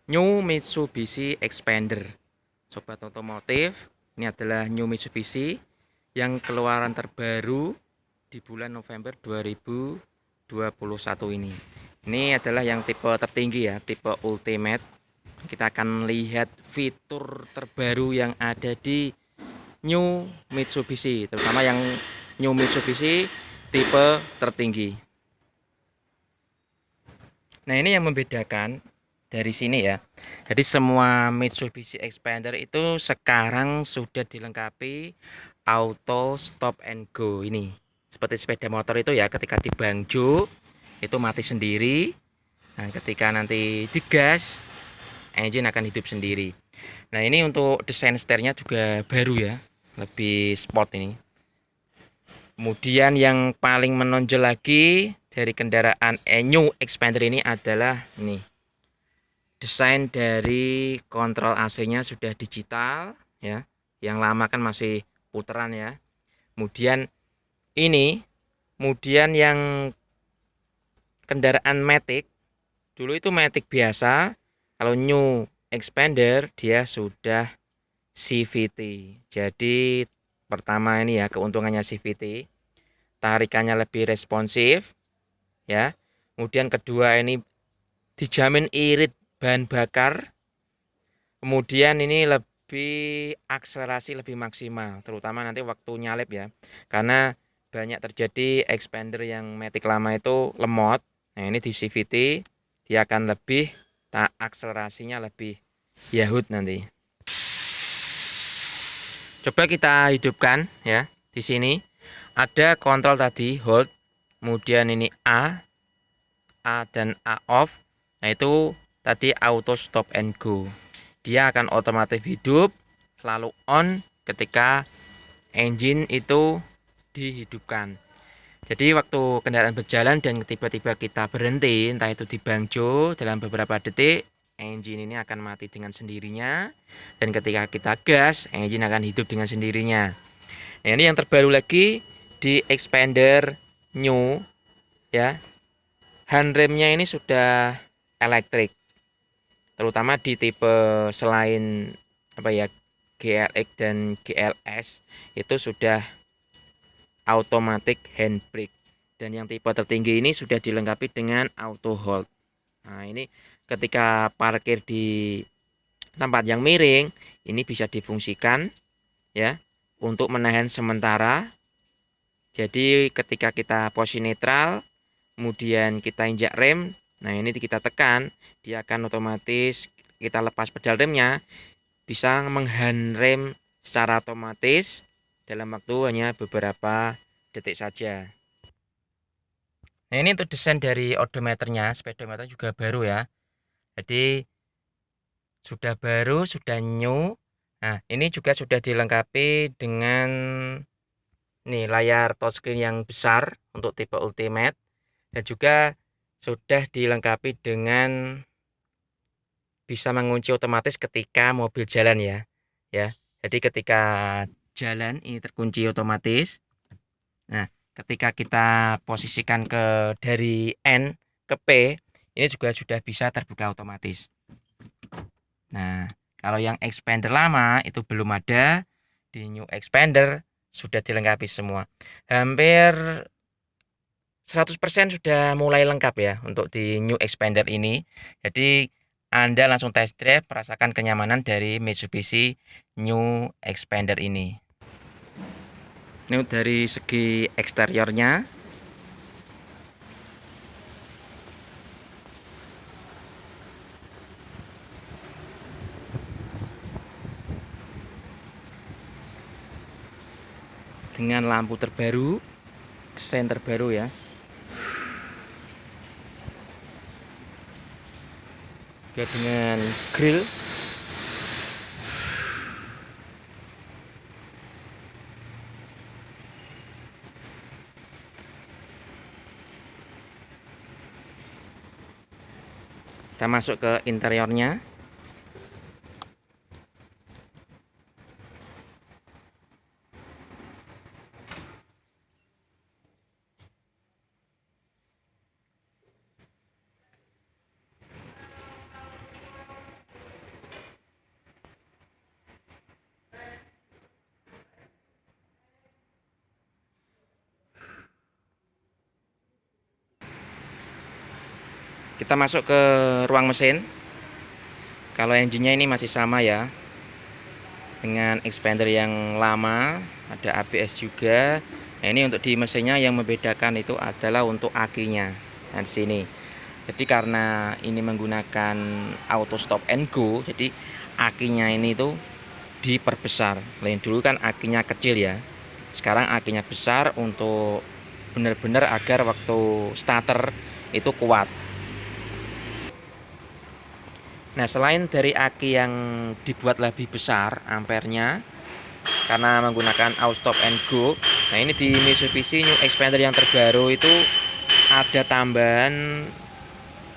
New Mitsubishi Expander. Sobat otomotif, ini adalah New Mitsubishi yang keluaran terbaru di bulan November 2021 ini. Ini adalah yang tipe tertinggi ya, tipe Ultimate. Kita akan lihat fitur terbaru yang ada di New Mitsubishi, terutama yang New Mitsubishi tipe tertinggi. Nah, ini yang membedakan dari sini ya. Jadi semua Mitsubishi Expander itu sekarang sudah dilengkapi auto stop and go ini. Seperti sepeda motor itu ya, ketika di bangjo itu mati sendiri. Nah, ketika nanti digas, engine akan hidup sendiri. Nah, ini untuk desain setirnya juga baru ya, lebih sport ini. Kemudian yang paling menonjol lagi dari kendaraan New Expander ini adalah ini. Desain dari kontrol AC-nya sudah digital ya. Yang lama kan masih puteran ya. Kemudian ini, kemudian yang kendaraan Matic, dulu itu Matic biasa. Kalau New Expander dia sudah CVT. Jadi pertama ini ya keuntungannya CVT, tarikannya lebih responsif ya. Kemudian kedua ini dijamin irit bahan bakar. Kemudian ini lebih akselerasi lebih maksimal, terutama nanti waktu nyalip ya. Karena banyak terjadi expander yang matic lama itu lemot. Nah, ini di CVT dia akan lebih akselerasinya lebih yahut nanti. Coba kita hidupkan ya. Di sini ada kontrol tadi hold, kemudian ini A dan A off. Nah, itu tadi auto stop and go. Dia akan otomatis hidup, selalu on ketika engine itu dihidupkan. Jadi waktu kendaraan berjalan dan tiba-tiba kita berhenti, entah itu di bangjo dalam beberapa detik, engine ini akan mati dengan sendirinya. Dan ketika kita gas, engine akan hidup dengan sendirinya. Nah, ini yang terbaru lagi di Expander New ya. Handremnya ini sudah elektrik. Terutama di tipe selain apa ya, GLX dan GLS itu sudah automatic handbrake. Dan yang tipe tertinggi ini sudah dilengkapi dengan auto hold. Nah, ini ketika parkir di tempat yang miring, ini bisa difungsikan ya untuk menahan sementara. Jadi ketika kita posisi netral, kemudian kita injak rem, nah ini kita tekan, dia akan otomatis kita lepas pedal remnya, bisa menghandrem secara otomatis dalam waktu hanya beberapa detik saja. Nah, ini untuk desain dari odometernya, speedometer juga baru ya. Jadi sudah baru, sudah new. Nah, ini juga sudah dilengkapi dengan nih layar touchscreen yang besar untuk tipe Ultimate. Dan juga sudah dilengkapi dengan bisa mengunci otomatis ketika mobil jalan ya. Ya. Jadi ketika jalan ini terkunci otomatis. Nah, ketika kita posisikan ke dari N ke P, ini juga sudah bisa terbuka otomatis. Nah, kalau yang expander lama itu belum ada, di New Expander sudah dilengkapi semua. Hampir 100% sudah mulai lengkap ya untuk di New Expander ini. Jadi Anda langsung test drive merasakan kenyamanan dari Mitsubishi New Expander ini. Ini dari segi eksteriornya. Dengan lampu terbaru, desain terbaru ya. Juga dengan grill. Kita masuk ke interiornya. Kita masuk ke ruang mesin. Kalau engine-nya ini masih sama ya, dengan expander yang lama, ada ABS juga. Nah, ini untuk di mesinnya yang membedakan itu adalah untuk akinya. Nah, di sini. Jadi karena ini menggunakan auto stop and go, jadi akinya ini tuh diperbesar. Lain dulu kan akinya kecil ya. Sekarang akinya besar untuk benar-benar agar waktu starter itu kuat. Nah, selain dari aki yang dibuat lebih besar ampernya karena menggunakan auto stop and go, nah ini di Mitsubishi New Xpander yang terbaru itu ada tambahan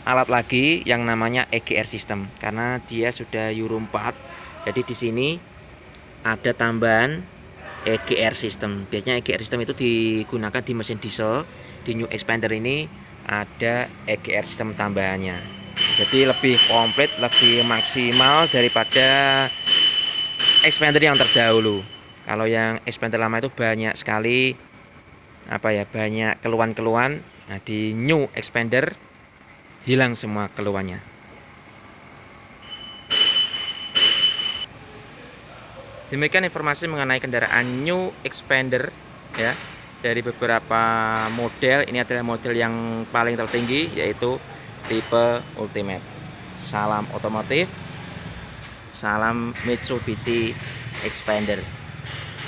alat lagi yang namanya EGR system karena dia sudah Euro 4. Jadi di sini ada tambahan EGR system. Biasanya EGR system itu digunakan di mesin diesel. Di New Xpander ini ada EGR system tambahannya. Jadi lebih komplit, lebih maksimal daripada Xpander yang terdahulu. Kalau yang Xpander lama itu banyak sekali banyak keluhan-keluhan. Nah, di New Xpander hilang semua keluhannya. Demikian informasi mengenai kendaraan New Xpander ya. Dari beberapa model, ini adalah model yang paling tertinggi yaitu tipe Ultimate. Salam otomotif, salam Mitsubishi Xpander.